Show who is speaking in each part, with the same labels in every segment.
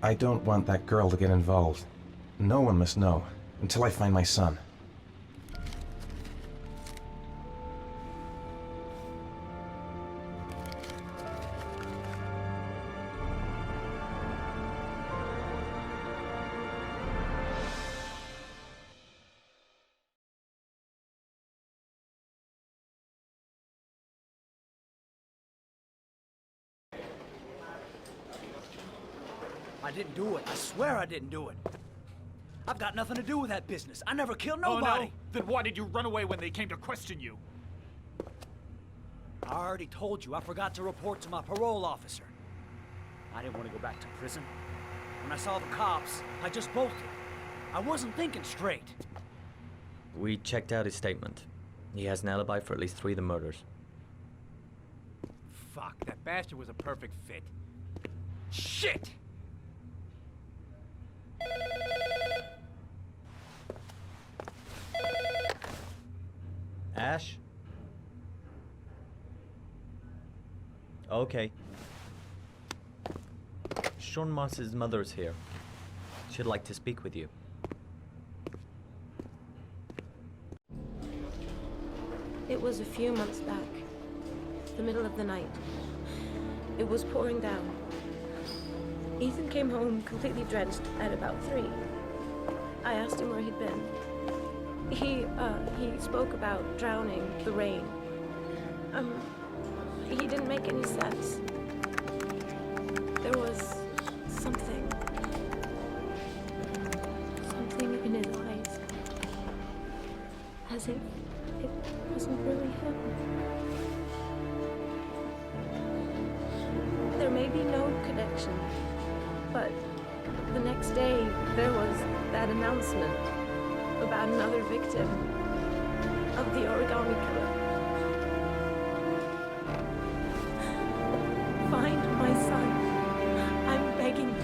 Speaker 1: I don't want that girl to get involved. No one must know, until I find my son.
Speaker 2: I didn't do it. I swear I didn't do it. I've got nothing to do with that business. I never killed nobody.
Speaker 3: Oh, no? Then why did you run away when they came to question you?
Speaker 2: I already told you I forgot to report to my parole officer. I didn't want to go back to prison. When I saw the cops, I just bolted. I wasn't thinking straight.
Speaker 4: We checked out his statement. He has an alibi for at least 3 of the murders.
Speaker 3: Fuck, that bastard was a perfect fit. Shit!
Speaker 4: Ash? Okay. Shaun Mars's mother's here. She'd like to speak with you.
Speaker 5: It was a few months back. The middle of the night. It was pouring down. Ethan came home completely drenched at about 3. I asked him where he'd been. He spoke about drowning, the rain. He didn't make any sense. There was something in his eyes. As if it wasn't really him. There may be no connection, but the next day there was that announcement about another victim of the origami killer. Find my son. I'm begging you.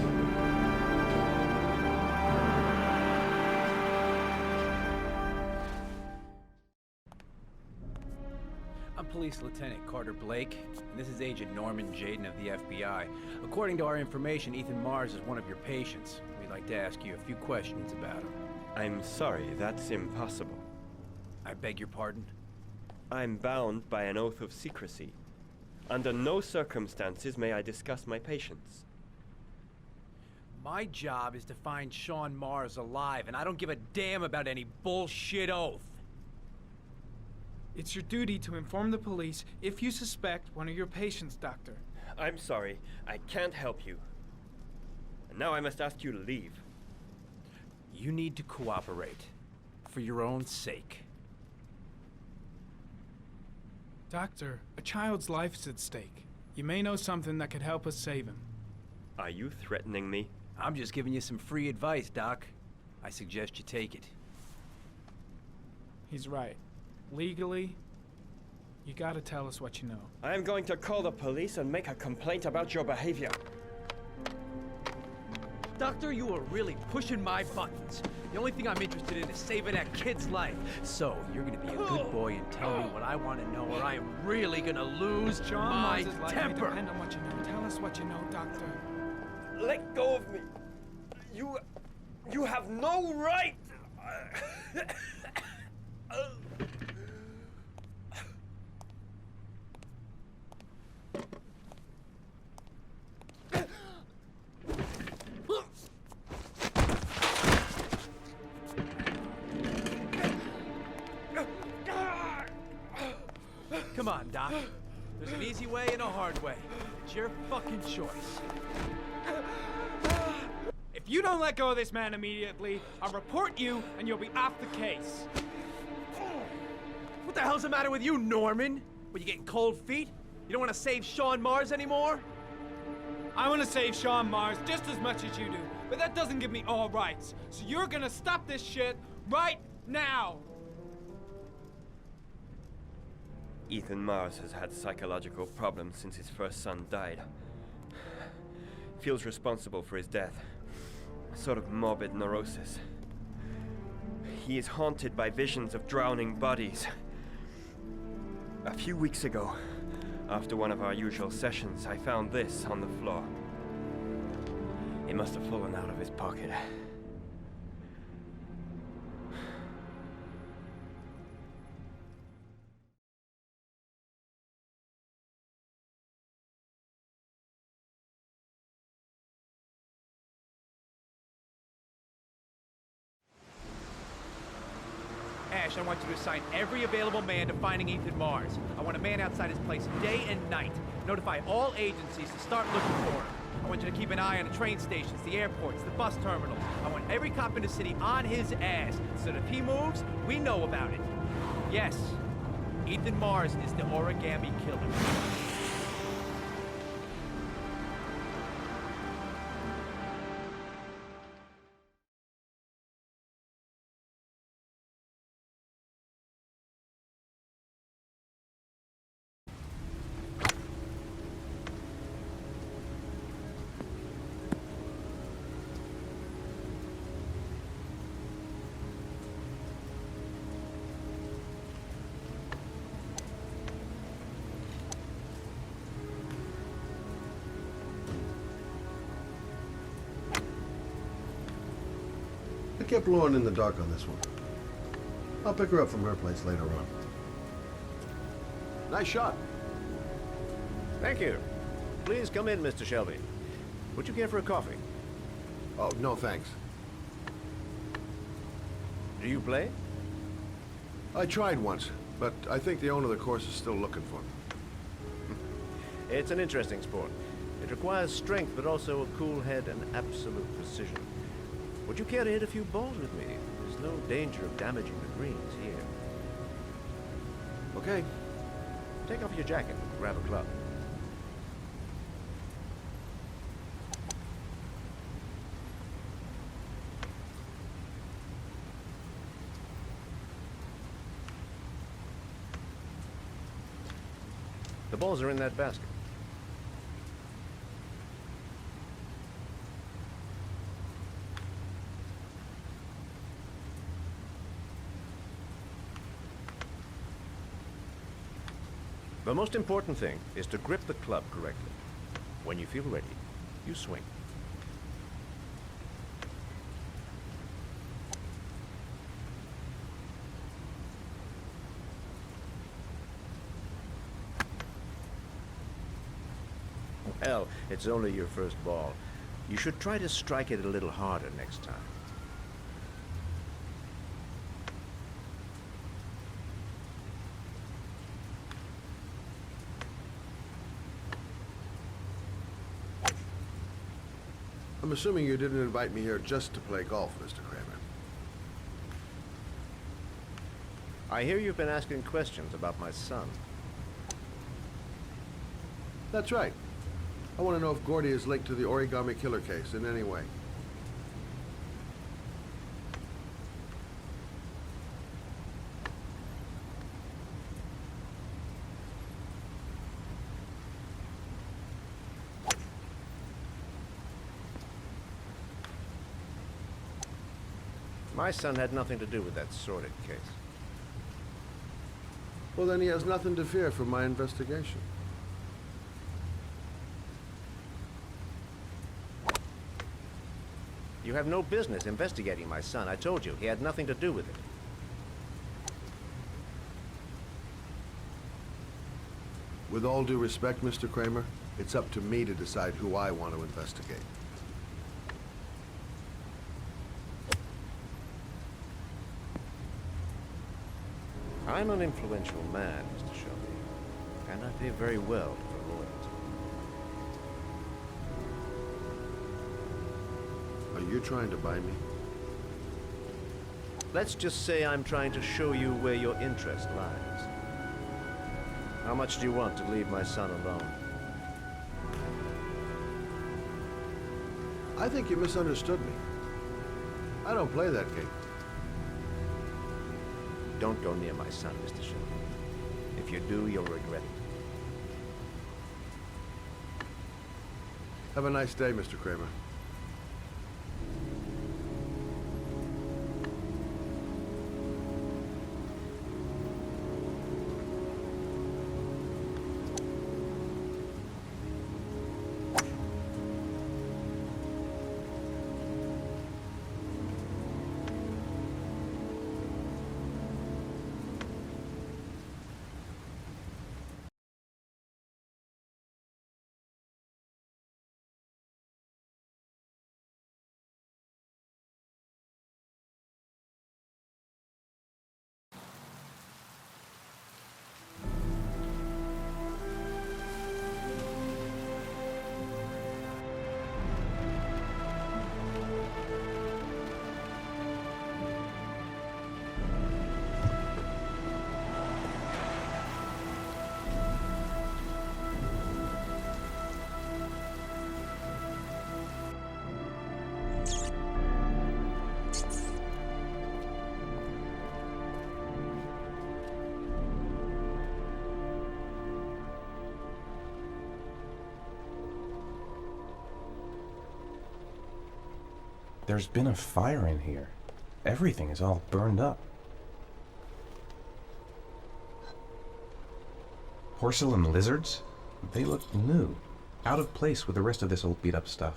Speaker 6: I'm Police Lieutenant Carter Blake, and this is Agent Norman Jayden of the FBI. According to our information, Ethan Mars is one of your patients. We'd like to ask you a few questions about him.
Speaker 7: I'm sorry, that's impossible.
Speaker 6: I beg your pardon?
Speaker 7: I'm bound by an oath of secrecy. Under no circumstances may I discuss my patients.
Speaker 6: My job is to find Shaun Mars alive, and I don't give a damn about any bullshit oath.
Speaker 8: It's your duty to inform the police if you suspect one of your patients, Doctor.
Speaker 7: I'm sorry, I can't help you. And now I must ask you to leave.
Speaker 6: You need to cooperate, for your own sake.
Speaker 8: Doctor, a child's life's at stake. You may know something that could help us save him.
Speaker 7: Are you threatening me?
Speaker 6: I'm just giving you some free advice, Doc. I suggest you take it.
Speaker 8: He's right. Legally, you gotta tell us what you know.
Speaker 7: I am going to call the police and make a complaint about your behavior.
Speaker 6: Doctor, you are really pushing my buttons. The only thing I'm interested in is saving that kid's life. So, you're gonna be a good boy and tell me what I want to know, or I am really gonna lose my temper.
Speaker 8: Depend on what you know. Tell us what you know, Doctor.
Speaker 7: Let go of me. You have no right.
Speaker 6: Come on, Doc. There's an easy way and a hard way. It's your fucking choice.
Speaker 8: If you don't let go of this man immediately, I'll report you and you'll be off the case.
Speaker 6: What the hell's the matter with you, Norman? What, you getting cold feet? You don't want to save Shaun Mars anymore?
Speaker 8: I want to save Shaun Mars just as much as you do, but that doesn't give me all rights. So you're gonna stop this shit right now.
Speaker 7: Ethan Mars has had psychological problems since his first son died. Feels responsible for his death. A sort of morbid neurosis. He is haunted by visions of drowning bodies. A few weeks ago, after one of our usual sessions, I found this on the floor. It must have fallen out of his pocket.
Speaker 6: Ash, I want you to assign every available man to finding Ethan Mars. I want a man outside his place day and night. Notify all agencies to start looking for him. I want you to keep an eye on the train stations, the airports, the bus terminals. I want every cop in the city on his ass, so that if he moves, we know about it. Yes, Ethan Mars is the origami killer.
Speaker 9: I kept Lauren in the dark on this one. I'll pick her up from her place later on. Nice shot.
Speaker 10: Thank you. Please come in, Mr. Shelby. Would you care for a coffee?
Speaker 9: Oh, no thanks.
Speaker 10: Do you play?
Speaker 9: I tried once, but I think the owner of the course is still looking for me.
Speaker 10: It's an interesting sport. It requires strength, but also a cool head and absolute precision. Would you care to hit a few balls with me? There's no danger of damaging the greens here.
Speaker 9: Okay.
Speaker 10: Take off your jacket and grab a club. The balls are in that basket. The most important thing is to grip the club correctly. When you feel ready, you swing. Well, it's only your first ball. You should try to strike it a little harder next time.
Speaker 9: I'm assuming you didn't invite me here just to play golf, Mr. Kramer.
Speaker 10: I hear you've been asking questions about my son.
Speaker 9: That's right. I want to know if Gordy is linked to the origami killer case in any way.
Speaker 10: My son had nothing to do with that sordid case.
Speaker 9: Well, then he has nothing to fear from my investigation.
Speaker 10: You have no business investigating my son. I told you, he had nothing to do with it.
Speaker 9: With all due respect, Mr. Kramer, it's up to me to decide who I want to investigate.
Speaker 10: I'm an influential man, Mr. Shelby, and I pay very well for loyalty.
Speaker 9: Are you trying to buy me?
Speaker 10: Let's just say I'm trying to show you where your interest lies. How much do you want to leave my son alone?
Speaker 9: I think you misunderstood me. I don't play that game.
Speaker 10: Don't go near my son, Mr. Shelby. If you do, you'll regret it.
Speaker 9: Have a nice day, Mr. Kramer.
Speaker 1: There's been a fire in here. Everything is all burned up. Porcelain lizards? They look new. Out of place with the rest of this old beat-up stuff.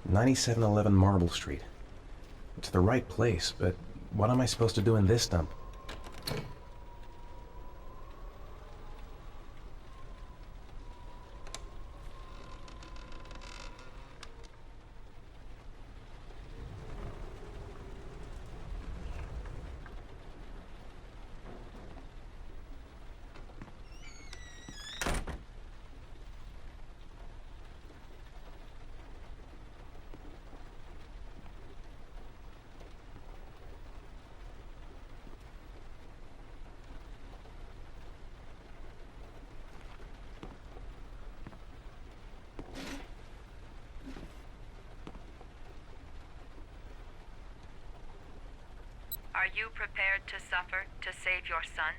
Speaker 1: "9711 Marble Street. It's the right place, but what am I supposed to do in this dump?
Speaker 11: Are you prepared to suffer to save your son?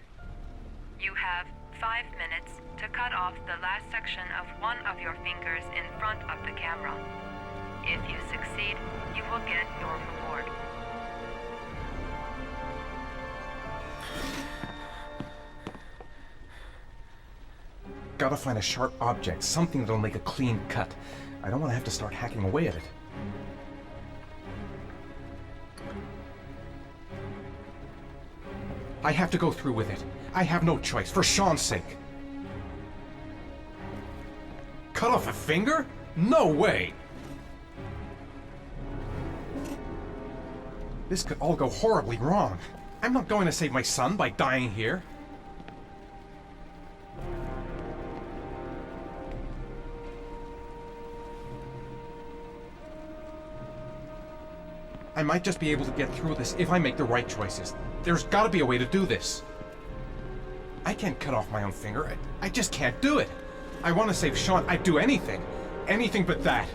Speaker 11: You have 5 minutes to cut off the last section of one of your fingers in front of the camera. If you succeed, you will get your reward.
Speaker 1: Gotta find a sharp object, something that'll make a clean cut. I don't want to have to start hacking away at it. I have to go through with it. I have no choice, for Shaun's sake. Cut off a finger? No way! This could all go horribly wrong. I'm not going to save my son by dying here. I might just be able to get through this if I make the right choices. There's gotta be a way to do this. I can't cut off my own finger. I just can't do it. I want to save Shaun. I'd do anything. Anything but that.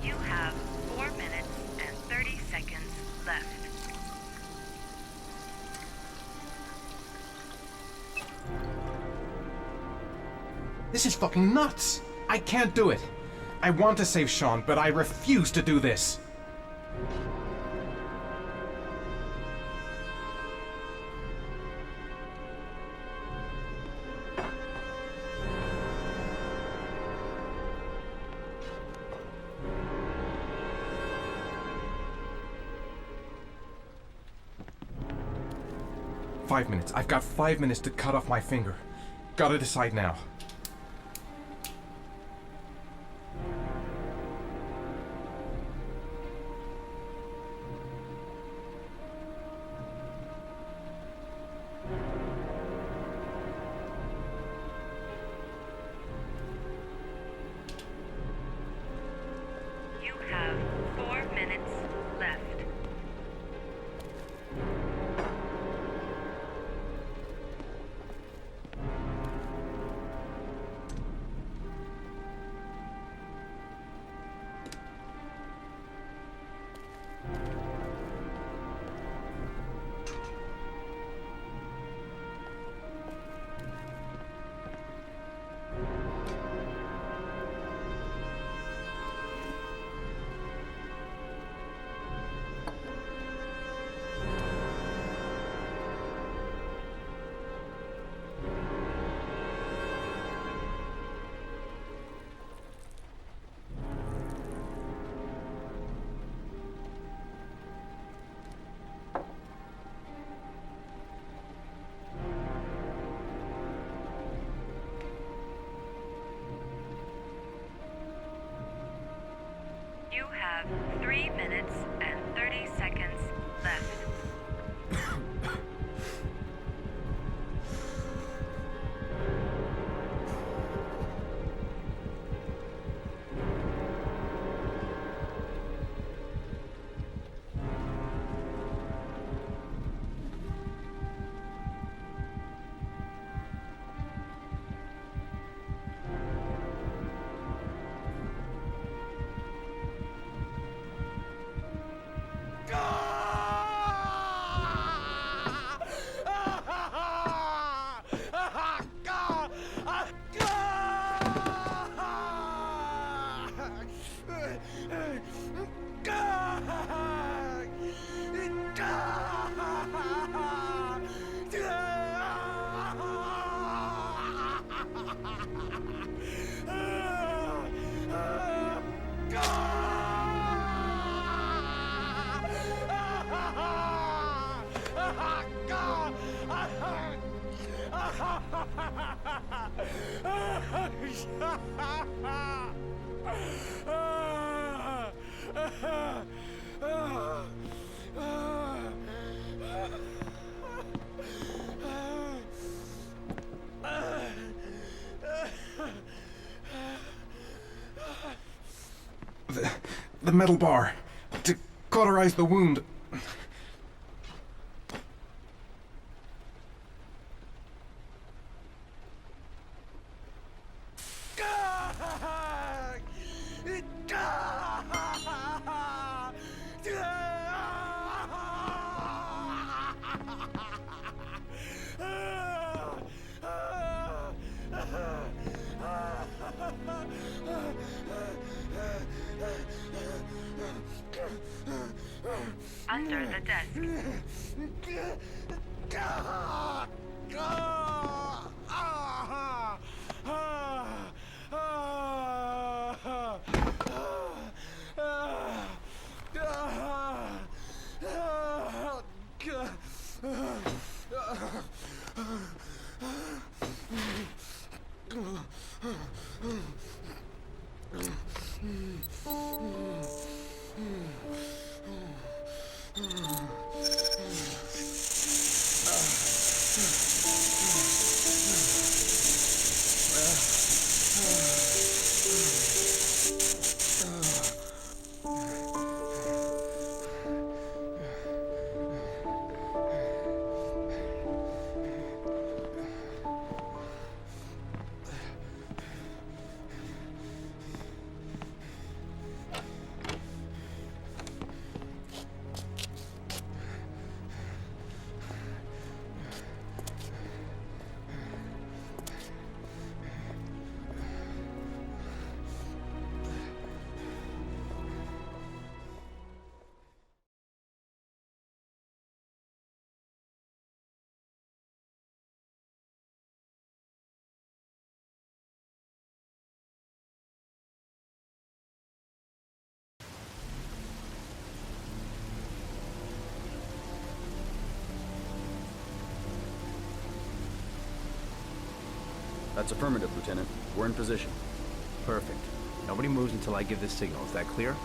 Speaker 11: You have 4 minutes and 30 seconds left.
Speaker 1: This is fucking nuts. I can't do it. I want to save Shaun, but I refuse to do this. "5 minutes. I've got 5 minutes to cut off my finger. Gotta decide now.
Speaker 11: You have 4 minutes left. You have 3 minutes and 30 seconds left.
Speaker 1: The metal bar. To cauterize the wound.
Speaker 11: Under the desk.
Speaker 12: That's affirmative, Lieutenant. We're in position.
Speaker 6: Perfect. Nobody moves until I give the signal. Is that clear?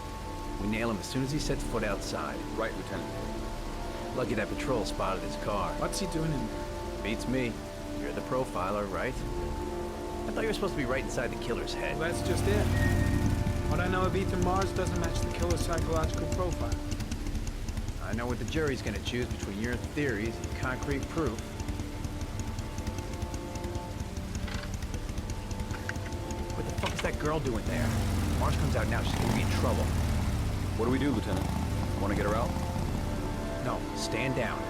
Speaker 6: We nail him as soon as he sets foot outside.
Speaker 12: Right, Lieutenant.
Speaker 6: Lucky that patrol spotted his car.
Speaker 8: What's he doing in there?
Speaker 6: Beats me. You're the profiler, right? I thought you were supposed to be right inside the killer's head.
Speaker 8: Well, that's just it. What I know of Ethan Mars doesn't match the killer's psychological profile.
Speaker 6: I know what the jury's gonna choose between your theories and concrete proof. What the fuck is that girl doing there? If Mars comes out now, she's gonna be in trouble.
Speaker 12: What do we do, Lieutenant? Want to get her out?
Speaker 6: No, stand down.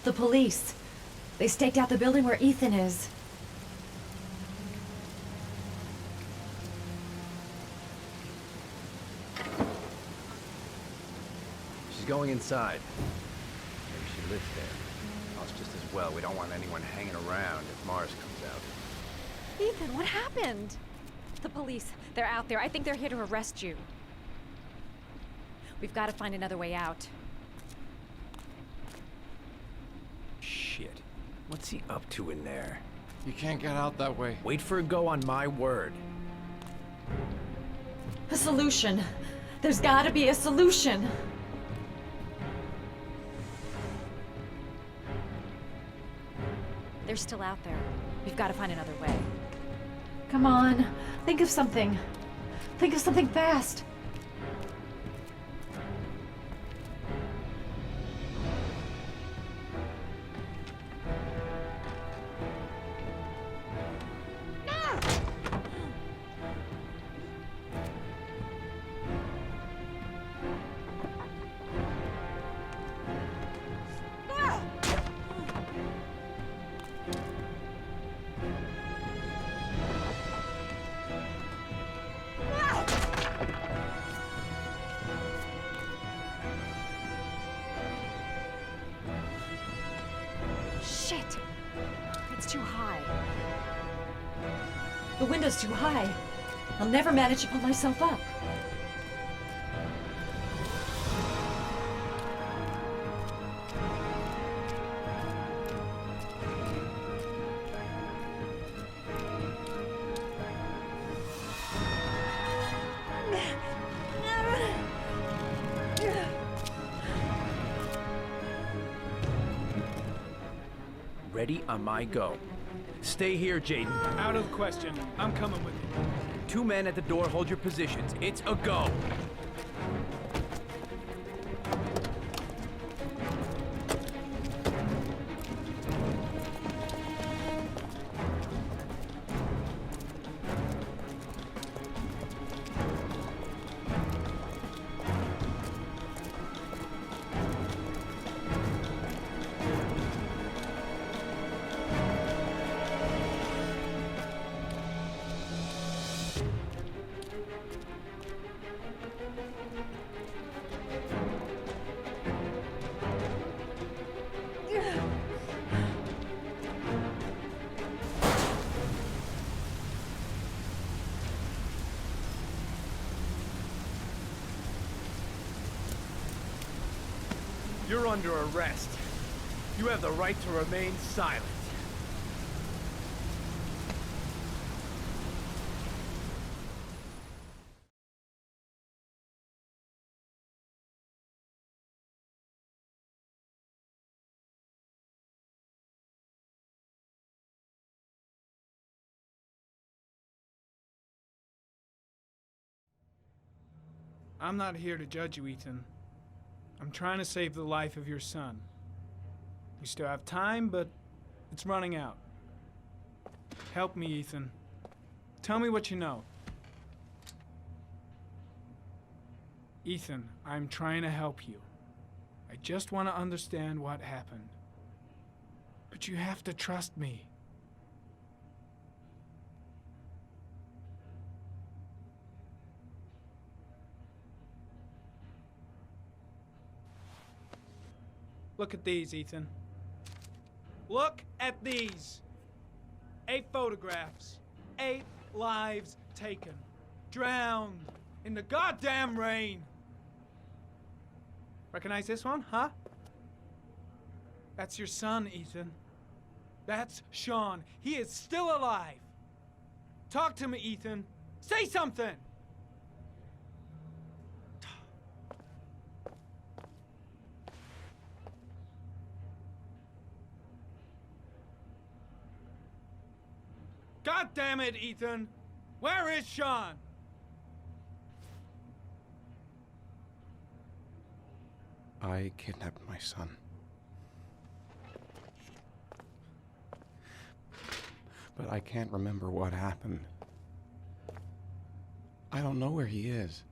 Speaker 13: The police. They staked out the building where Ethan is.
Speaker 6: She's going inside. Maybe she lives there. Oh, it's just as well. We don't want anyone hanging around if Mars comes out.
Speaker 13: Ethan, what happened? The police. They're out there. I think they're here to arrest you. We've got to find another way out.
Speaker 6: Shit. What's he up to in there?
Speaker 8: You can't get out that way.
Speaker 6: Wait for a go on my word.
Speaker 13: A solution. There's got to be a solution. They're still out there. We've got to find another way. Come on. Think of something. Think of something fast. too high. The window's too high. I'll never manage to pull myself up.
Speaker 6: Ready on my go. Stay here, Jayden.
Speaker 8: Out of the question. I'm coming with you.
Speaker 6: 2 men at the door, hold your positions. It's a go. You're under arrest. You have the right to remain silent.
Speaker 8: I'm not here to judge you, Ethan. I'm trying to save the life of your son. We still have time, but it's running out. Help me, Ethan. Tell me what you know. Ethan, I'm trying to help you. I just want to understand what happened. But you have to trust me. Look at these, Ethan. Look at these. 8 photographs. 8 lives taken. Drowned in the goddamn rain. Recognize this one, huh? That's your son, Ethan. That's Shaun. He is still alive. Talk to me, Ethan. Say something! God damn it, Ethan! Where is Shaun?
Speaker 1: I kidnapped my son. But I can't remember what happened. I don't know where he is.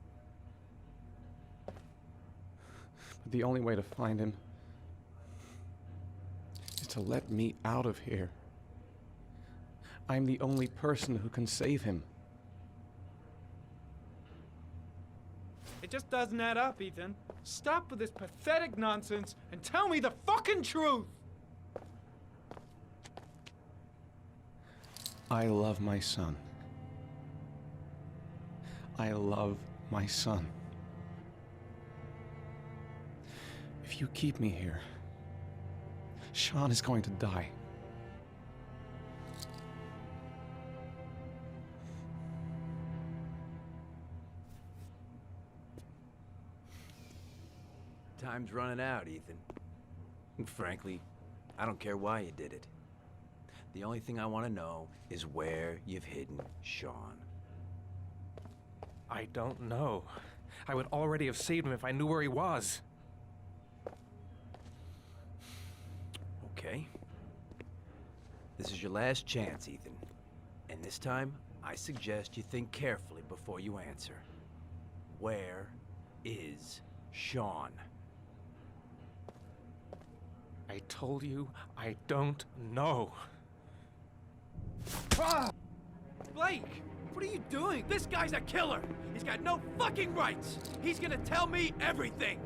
Speaker 1: But the only way to find him is to let me out of here. I'm the only person who can save him.
Speaker 8: It just doesn't add up, Ethan. Stop with this pathetic nonsense and tell me the fucking truth!
Speaker 1: I love my son. I love my son. If you keep me here, Shaun is going to die.
Speaker 6: Time's running out, Ethan. And frankly, I don't care why you did it. The only thing I want to know is where you've hidden Shaun.
Speaker 1: I don't know. I would already have saved him if I knew where he was.
Speaker 6: Okay. This is your last chance, Ethan. And this time, I suggest you think carefully before you answer. Where is Shaun?
Speaker 1: I told you I don't know.
Speaker 6: Ah! Blake! What are you doing? This guy's a killer! He's got no fucking rights! He's gonna tell me everything!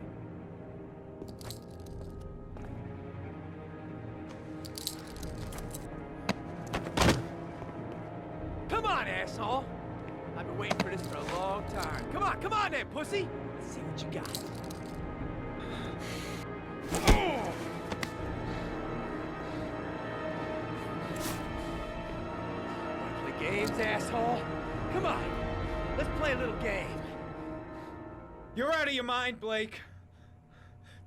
Speaker 6: asshole. I've been waiting for this for a long time. Come on there, pussy. Let's see what you got. Wanna play games, asshole? Come on. Let's play a little game.
Speaker 8: You're out of your mind, Blake.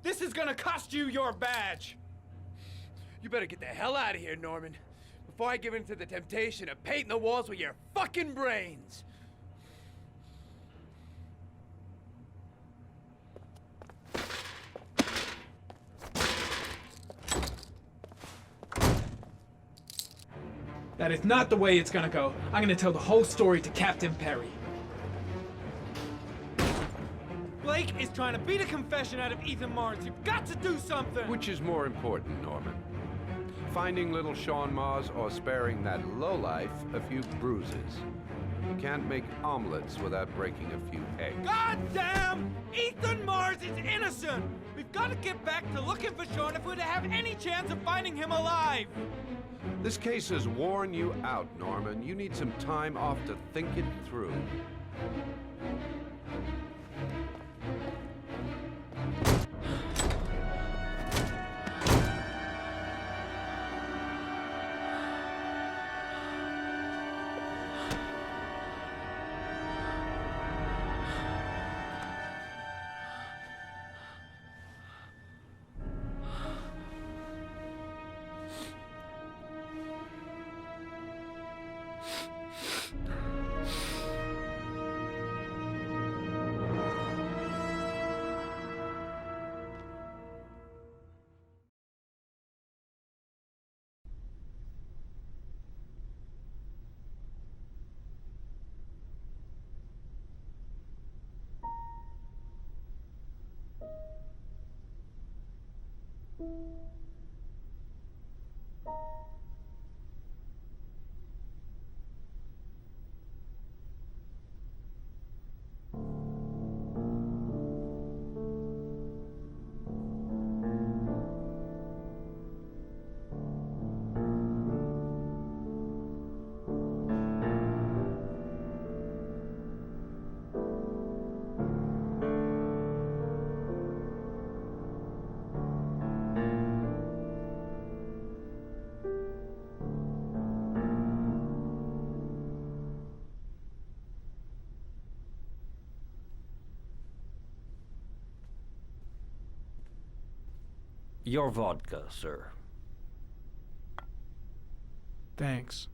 Speaker 8: This is gonna cost you your badge.
Speaker 6: You better get the hell out of here, Norman, before I give in to the temptation of painting the walls with your fucking brains.
Speaker 8: That is not the way it's gonna go. I'm gonna tell the whole story to Captain Perry. Blake is trying to beat a confession out of Ethan Mars. You've got to do something!
Speaker 14: Which is more important, Norman? Finding little Shaun Mars or sparing that lowlife a few bruises? You can't make omelets without breaking a few eggs.
Speaker 8: God damn! Ethan Mars is innocent! We've got to get back to looking for Shaun if we're to have any chance of finding him alive!
Speaker 14: This case has worn you out, Norman. You need some time off to think it through.
Speaker 15: Your vodka, sir.
Speaker 8: Thanks.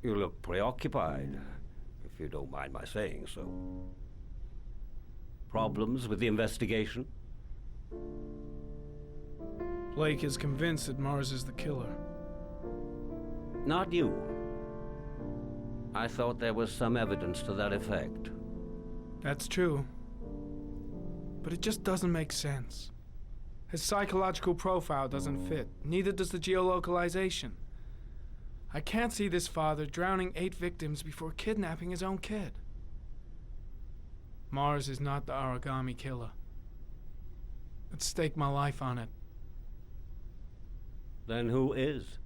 Speaker 15: You look preoccupied, if you don't mind my saying so. Problems with the investigation?
Speaker 8: Blake is convinced that Mars is the killer.
Speaker 15: Not you. I thought there was some evidence to that effect.
Speaker 8: That's true. But it just doesn't make sense. His psychological profile doesn't fit. Neither does the geolocalization. I can't see this father drowning 8 victims before kidnapping his own kid. Mars is not the origami killer. I'd stake my life on it.
Speaker 15: Then who is?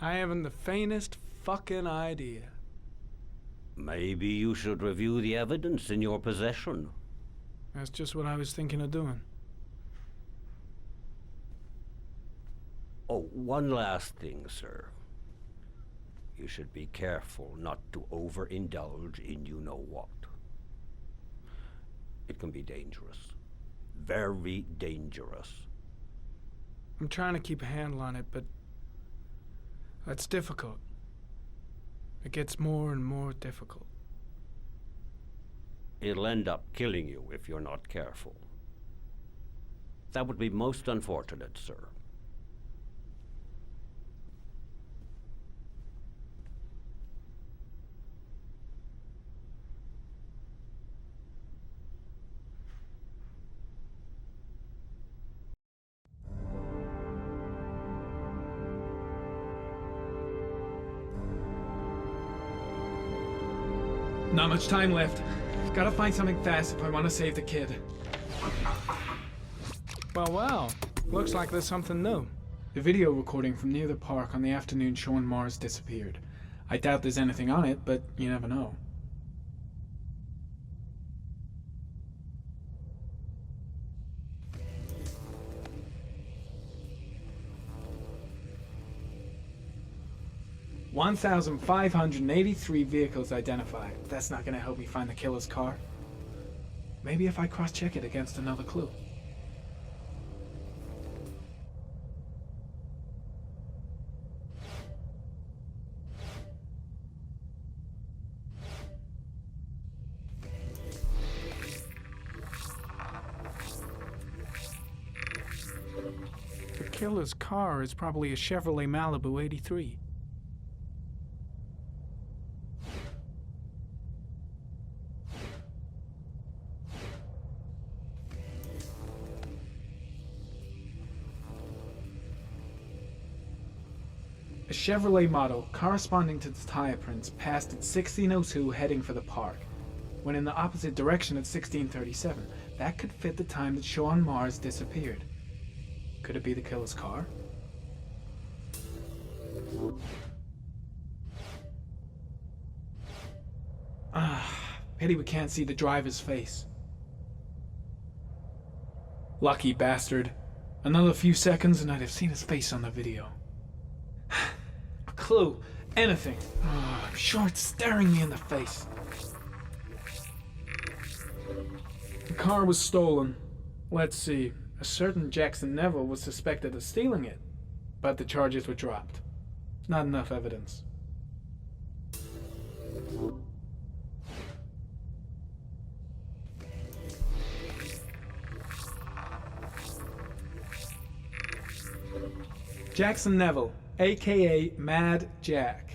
Speaker 8: I haven't the faintest fucking idea.
Speaker 15: Maybe you should review the evidence in your possession.
Speaker 8: That's just what I was thinking of doing.
Speaker 15: Oh, one last thing, sir. You should be careful not to overindulge in you-know-what. It can be dangerous. Very dangerous.
Speaker 8: I'm trying to keep a handle on it, but that's difficult. It gets more and more difficult.
Speaker 15: It'll end up killing you if you're not careful. That would be most unfortunate, sir.
Speaker 8: Not much time left. Gotta find something fast if I want to save the kid. Well, looks like there's something new. A video recording from near the park on the afternoon Shaun Mars disappeared. I doubt there's anything on it, but you never know. $1,583 vehicles identified. That's not going to help me find the killer's car. Maybe if I cross-check it against another clue. The killer's car is probably a Chevrolet Malibu 83. A Chevrolet model corresponding to the tire prints passed at 1602 heading for the park, when in the opposite direction at 1637. That could fit the time that Shaun Mars disappeared. Could it be the killer's car? Pity we can't see the driver's face. Lucky bastard. Another few seconds and I'd have seen his face on the video. A clue. Anything. I'm sure it's staring me in the face. The car was stolen. Let's see. A certain Jackson Neville was suspected of stealing it, but the charges were dropped. Not enough evidence. Jackson Neville, aka Mad Jack,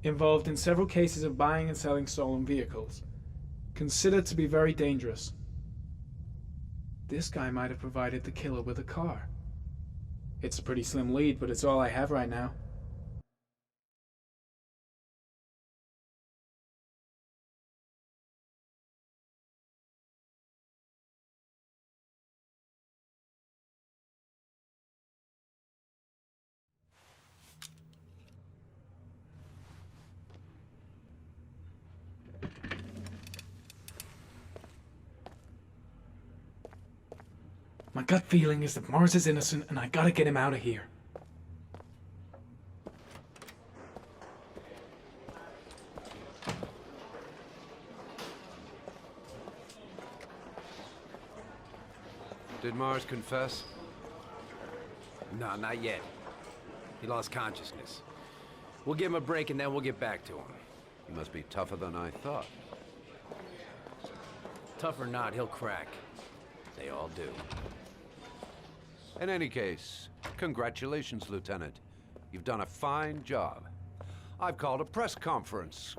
Speaker 8: involved in several cases of buying and selling stolen vehicles. Considered to be very dangerous. This guy might have provided the killer with a car. It's a pretty slim lead, but it's all I have right now. My gut feeling is that Mars is innocent and I gotta get him out of here.
Speaker 14: Did Mars confess?
Speaker 3: No, not yet. He lost consciousness. We'll give him a break and then we'll get back to him.
Speaker 14: He must be tougher than I thought.
Speaker 3: Tough or not, he'll crack. They all do.
Speaker 14: In any case, congratulations, Lieutenant. You've done a fine job. I've called a press conference.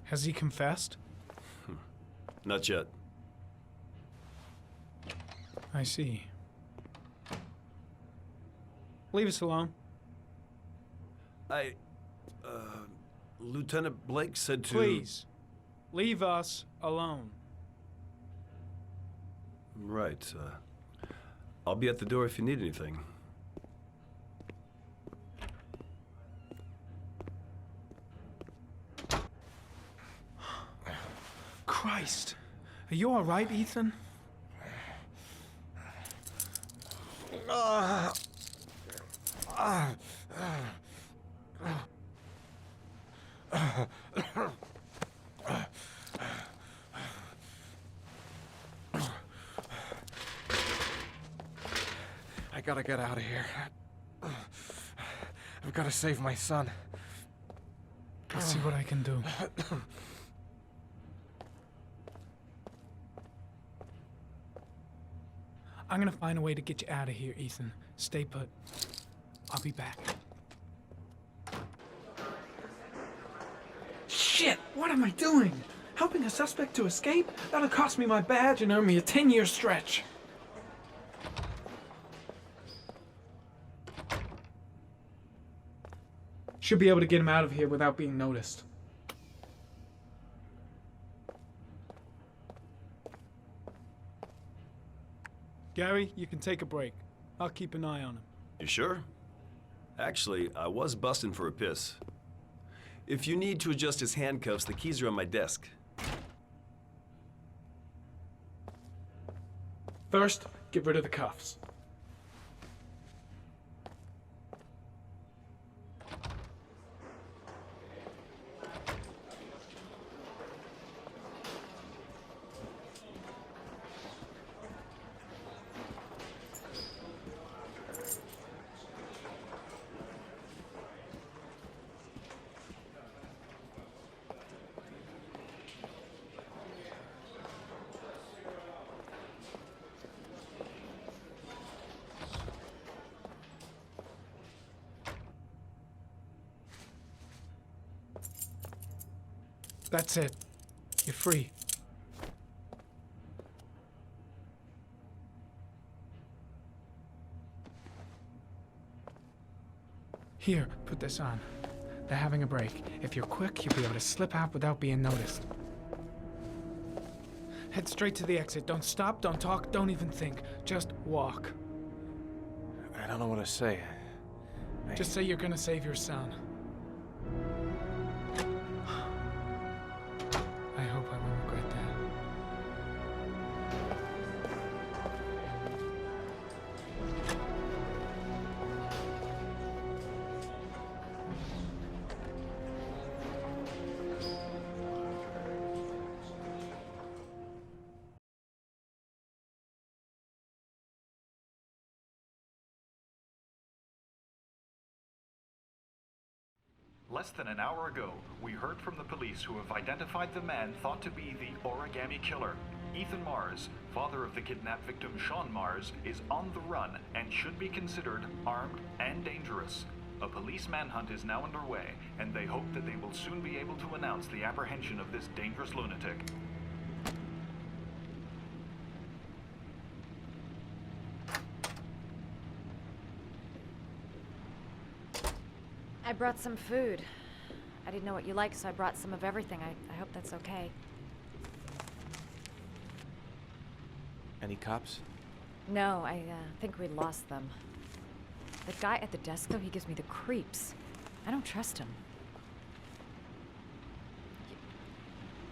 Speaker 8: Has he confessed?
Speaker 16: Not yet.
Speaker 8: I see. Leave us alone.
Speaker 16: Lieutenant Blake said to...
Speaker 8: Please, leave us alone.
Speaker 16: Right, I'll be at the door if you need anything.
Speaker 8: Christ. Are you all right, Ethan?
Speaker 1: I gotta get out of here. I've gotta save my son.
Speaker 8: I'll see what I can do. I'm gonna find a way to get you out of here, Ethan. Stay put. I'll be back. Shit! What am I doing? Helping a suspect to escape? That'll cost me my badge and earn me a 10-year stretch. Should be able to get him out of here without being noticed. Gary, you can take a break. I'll keep an eye on him.
Speaker 16: You sure? Actually, I was busting for a piss. If you need to adjust his handcuffs, the keys are on my desk.
Speaker 8: First, get rid of the cuffs. That's it. You're free. Here, put this on. They're having a break. If you're quick, you'll be able to slip out without being noticed. Head straight to the exit. Don't stop, don't talk, don't even think. Just walk.
Speaker 1: I don't know what to say.
Speaker 8: Just say you're gonna save your son. I hope I won't regret that.
Speaker 17: Less than an hour ago, we heard from the police who have identified the man thought to be the origami killer. Ethan Mars, father of the kidnapped victim Shaun Mars, is on the run and should be considered armed and dangerous. A police manhunt is now underway, and they hope that they will soon be able to announce the apprehension of this dangerous lunatic.
Speaker 13: I brought some food. I didn't know what you liked, so I brought some of everything. I hope that's okay.
Speaker 1: Any cops?
Speaker 13: No, I think we lost them. The guy at the desk, though, he gives me the creeps. I don't trust him.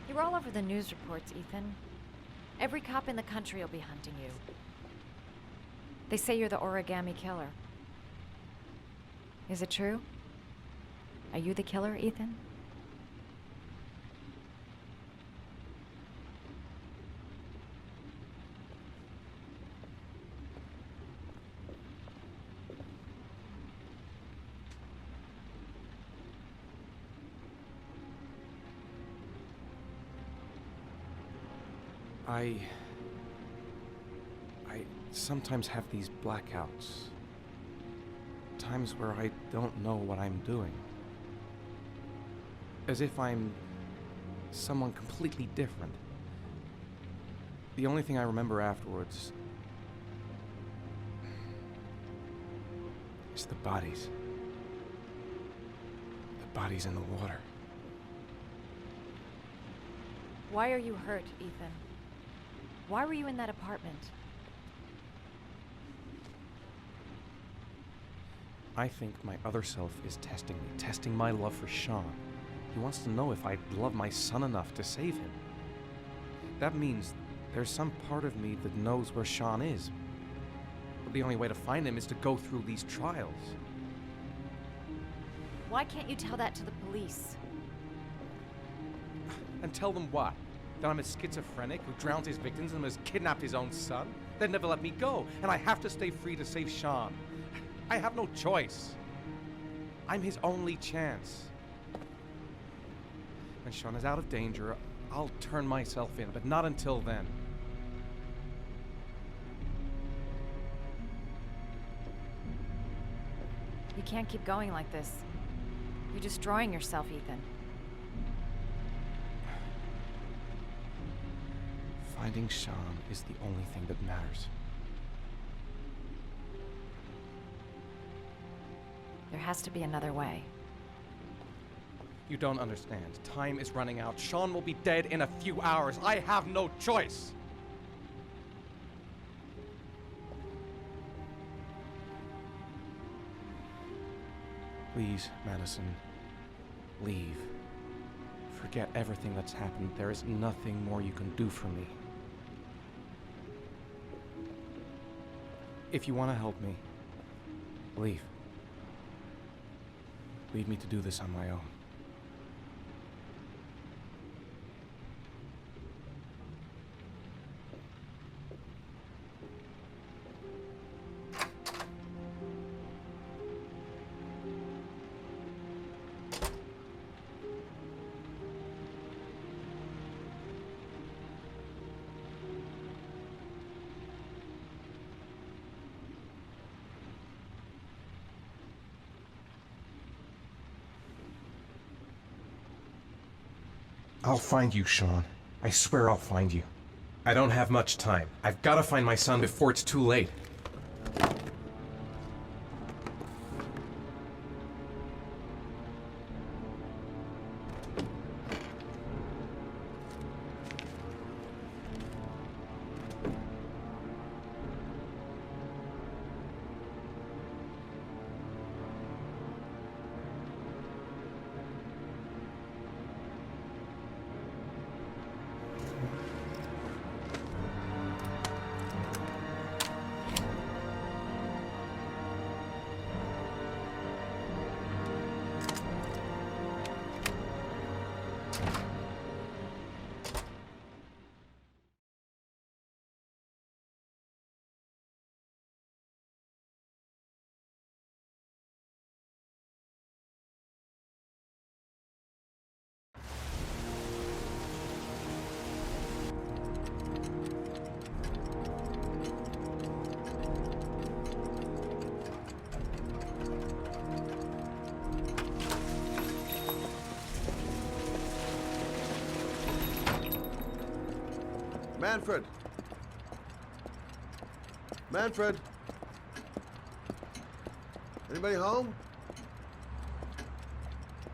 Speaker 13: You were all over the news reports, Ethan. Every cop in the country will be hunting you. They say you're the origami killer. Is it true? Are you the killer, Ethan?
Speaker 1: I sometimes have these blackouts. Times where I don't know what I'm doing. As if I'm someone completely different. The only thing I remember afterwards is the bodies. The bodies in the water.
Speaker 13: Why are you hurt, Ethan? Why were you in that apartment?
Speaker 1: I think my other self is testing me, testing my love for Shaun. He wants to know if I love my son enough to save him. That means there's some part of me that knows where Shaun is. But the only way to find him is to go through these trials.
Speaker 13: Why can't you tell that to the police?
Speaker 1: And tell them what? That I'm a schizophrenic who drowns his victims and has kidnapped his own son? They'd never let me go, and I have to stay free to save Shaun. I have no choice. I'm his only chance. When Shaun is out of danger, I'll turn myself in, but not until then.
Speaker 13: You can't keep going like this. You're destroying yourself, Ethan.
Speaker 1: Finding Shaun is the only thing that matters.
Speaker 13: There has to be another way.
Speaker 1: You don't understand. Time is running out. Shaun will be dead in a few hours. I have no choice. Please, Madison, leave. Forget everything that's happened. There is nothing more you can do for me. If you want to help me, leave. Leave me to do this on my own. I'll find you, Shaun. I swear I'll find you. I don't have much time. I've got to find my son before it's too late.
Speaker 9: Manfred! Manfred! Anybody home?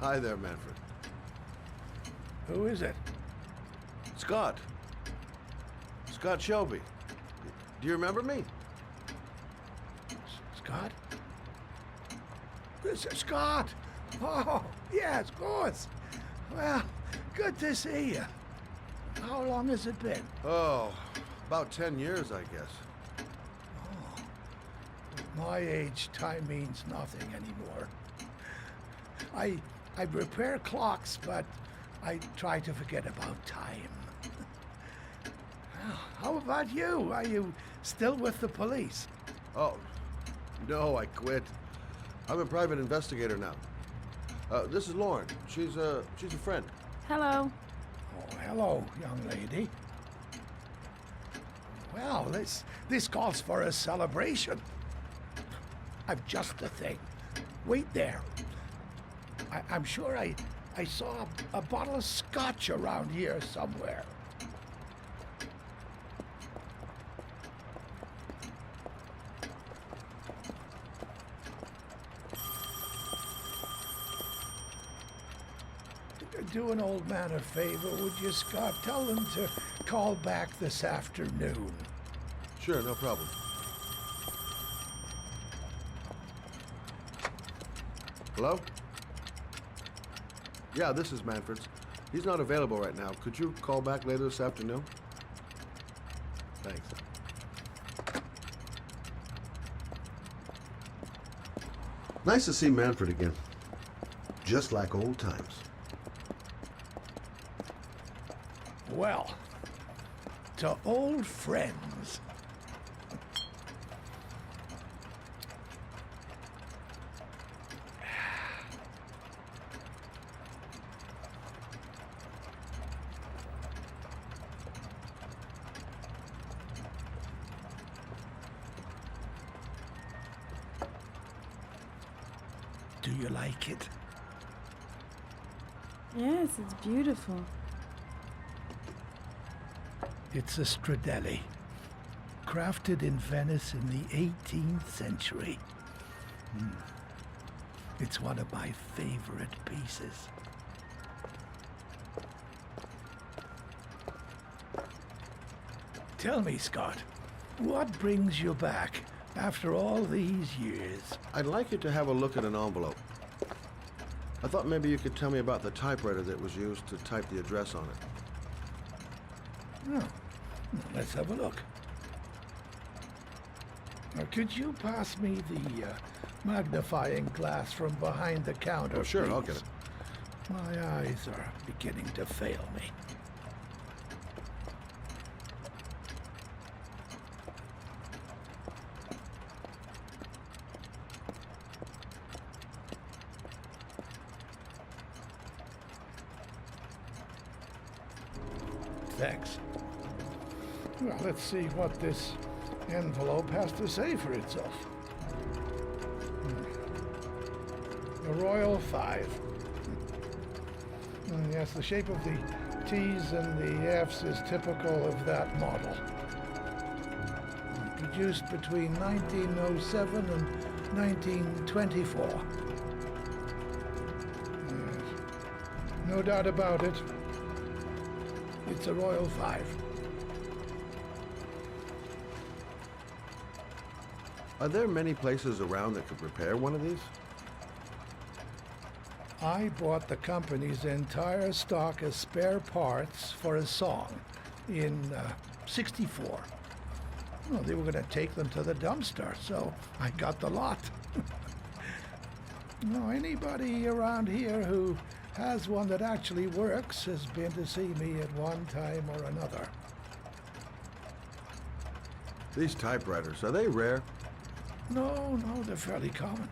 Speaker 9: Hi there, Manfred.
Speaker 18: Who is it?
Speaker 9: Scot. Scot Shelby. Do you remember me?
Speaker 18: Scot? This is Scot! Oh, yes, of course. Well, good to see you. How long has it been?
Speaker 9: Oh, about 10 years, I guess.
Speaker 18: Oh, at my age, time means nothing anymore. I repair clocks, but I try to forget about time. How about you? Are you still with the police?
Speaker 9: Oh, no, I quit. I'm a private investigator now. This is Lauren. She's a friend.
Speaker 5: Hello.
Speaker 18: Oh, hello, young lady. Well, this calls for a celebration. I've just the thing. Wait there. I'm sure I saw a bottle of scotch around here somewhere. Do an old man a favor, would you, Scot? Tell them to call back this afternoon.
Speaker 9: Sure, no problem. Hello? Yeah, this is Manfred's. He's not available right now. Could you call back later this afternoon? Thanks. Nice to see Manfred again. Just like old times.
Speaker 18: Well, to old friends. Do you like it?
Speaker 5: Yes, it's beautiful.
Speaker 18: It's a Stradelli, crafted in Venice in the 18th century. It's one of my favorite pieces. Tell me, Scot, what brings you back after all these years?
Speaker 9: I'd like you to have a look at an envelope. I thought maybe you could tell me about the typewriter that was used to type the address on it.
Speaker 18: Oh, let's have a look. Now, could you pass me the magnifying glass from behind the counter,
Speaker 9: Oh, sure,
Speaker 18: please?
Speaker 9: I'll get it.
Speaker 18: My eyes are beginning to fail me. Thanks. Well, let's see what this envelope has to say for itself. The Royal 5. Yes, the shape of the T's and the F's is typical of that model. Produced between 1907 and 1924. Yes. No doubt about it. It's a Royal 5.
Speaker 9: Are there many places around that could repair one of these?
Speaker 18: I bought the company's entire stock of spare parts for a song in '64. Well, they were going to take them to the dumpster, so I got the lot. No, anybody around here who has one that actually works has been to see me at one time or another.
Speaker 9: These typewriters, are they rare?
Speaker 18: No, they're fairly common.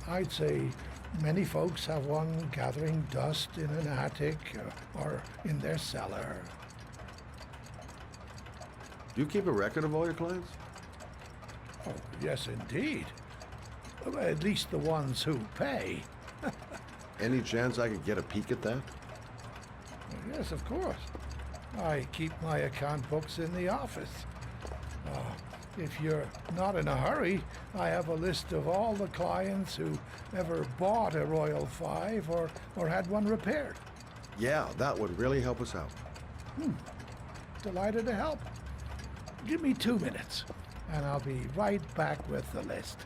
Speaker 18: I'd say many folks have one gathering dust in an attic or in their cellar.
Speaker 9: Do you keep a record of all your clients?
Speaker 18: Oh, yes, indeed. Well, at least the ones who pay.
Speaker 9: Any chance I could get a peek at that?
Speaker 18: Yes, of course. I keep my account books in the office. If you're not in a hurry, I have a list of all the clients who ever bought a Royal 5 or had one repaired.
Speaker 9: Yeah, that would really help us out.
Speaker 18: Delighted to help. Give me 2 minutes, and I'll be right back with the list.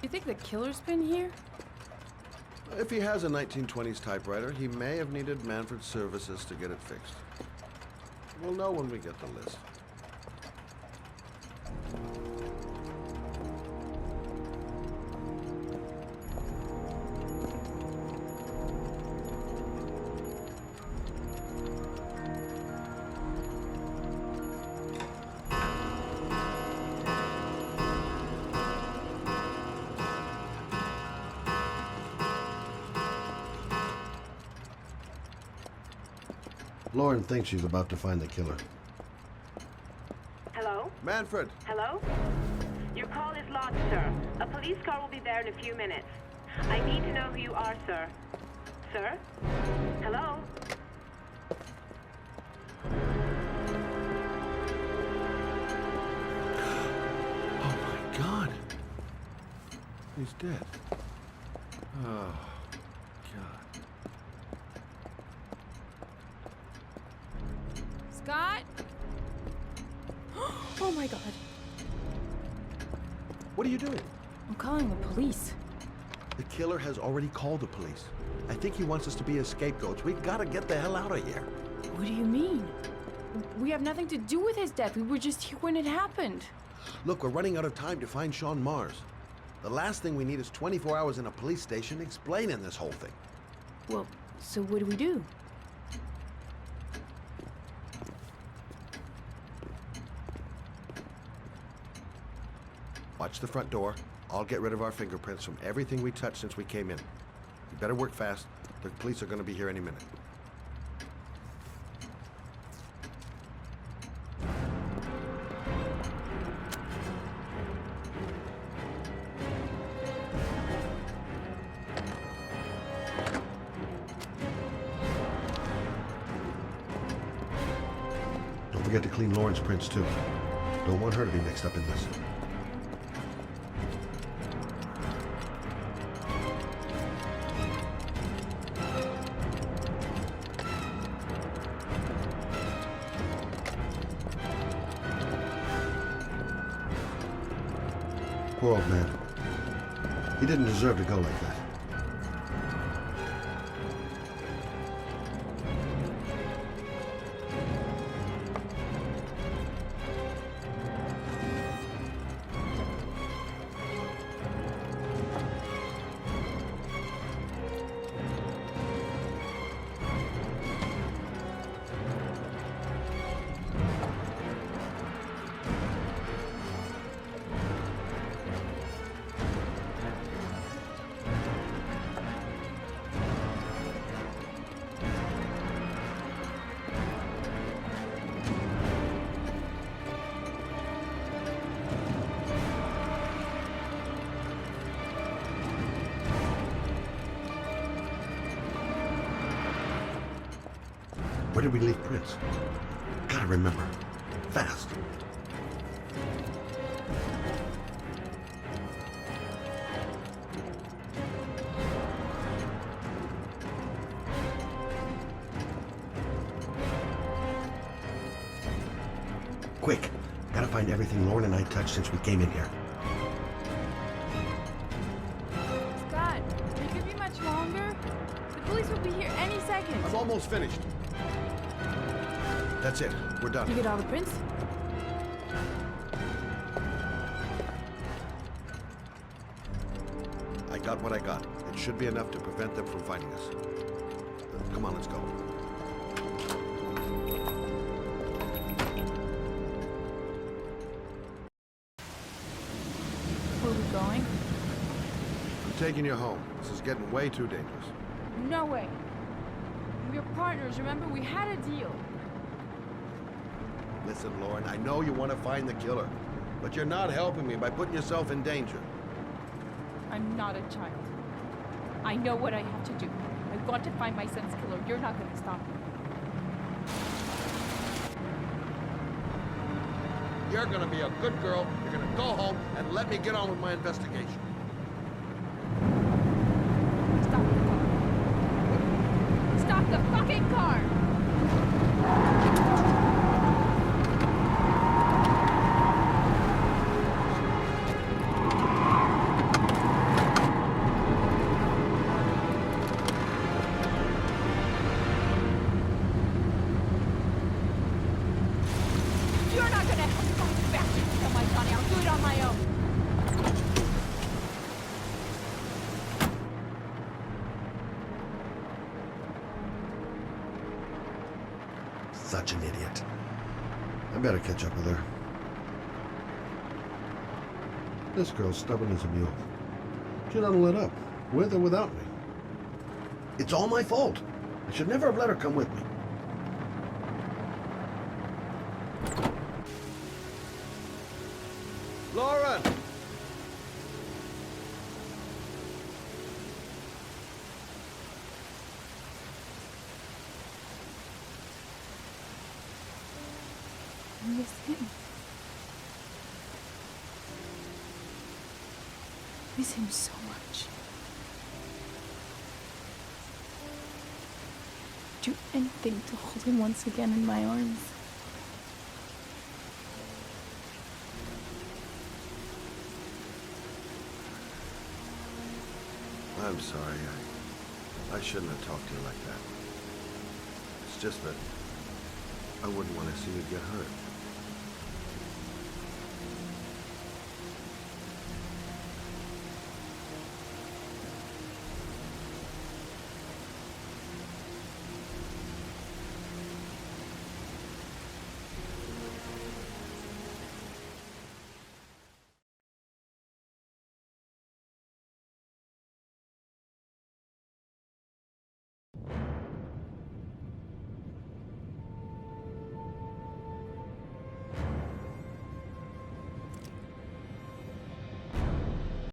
Speaker 19: You think the killer's been here?
Speaker 9: If he has a 1920s typewriter, he may have needed Manfred's services to get it fixed. We'll know when we get the list. Lauren thinks she's about to find the killer.
Speaker 20: Hello?
Speaker 9: Manfred!
Speaker 20: Hello? Your call is lodged, sir. A police car will be there in a few minutes. I need to know who you are, sir. Sir? Hello?
Speaker 9: Oh my God! He's dead. Oh, God.
Speaker 19: Scott? Oh my God.
Speaker 9: What are you doing?
Speaker 19: I'm calling the police.
Speaker 9: The killer has already called the police. I think he wants us to be his scapegoats. We gotta get the hell out of here.
Speaker 19: What do you mean? We have nothing to do with his death. We were just here when it happened.
Speaker 9: Look, we're running out of time to find Shaun Mars. The last thing we need is 24 hours in a police station explaining this whole thing.
Speaker 19: Well, so what do we do?
Speaker 9: Watch the front door. I'll get rid of our fingerprints from everything we touched since we came in. You better work fast. The police are going to be here any minute. Don't forget to clean Lauren's prints, too. Don't want her to be mixed up in this. Poor old man. He didn't deserve to go like that. Where did we leave Prince? Gotta remember. Fast. Quick. Gotta find everything Lauren and I touched since we came in here.
Speaker 19: Scott, it could be much longer. The police will be here any second.
Speaker 9: I'm almost finished. That's it. We're done.
Speaker 19: You get all the prints?
Speaker 9: I got what I got. It should be enough to prevent them from finding us. Come on, let's go.
Speaker 19: Where are we going?
Speaker 9: I'm taking you home. This is getting way too dangerous.
Speaker 19: No way. We're partners, remember? We had a deal.
Speaker 9: Listen, Lauren, I know you want to find the killer, but you're not helping me by putting yourself in danger.
Speaker 19: I'm not a child. I know what I have to do. I want to find my son's killer. You're not going to stop me.
Speaker 9: You're gonna be a good girl. You're gonna go home and let me get on with my investigation.
Speaker 19: Stop the fucking car! You're not gonna help me find bastard to kill my Johnny. I'll do it on my own.
Speaker 9: Such an idiot. I better catch up with her. This girl's stubborn as a mule. She doesn't let up, with or without me. It's all my fault. I should never have let her come with me. Lauren!
Speaker 19: I miss him. Miss him so much. Do anything to hold him once again in my arms.
Speaker 9: I'm sorry. I shouldn't have talked to you like that. It's just that I wouldn't want to see you get hurt.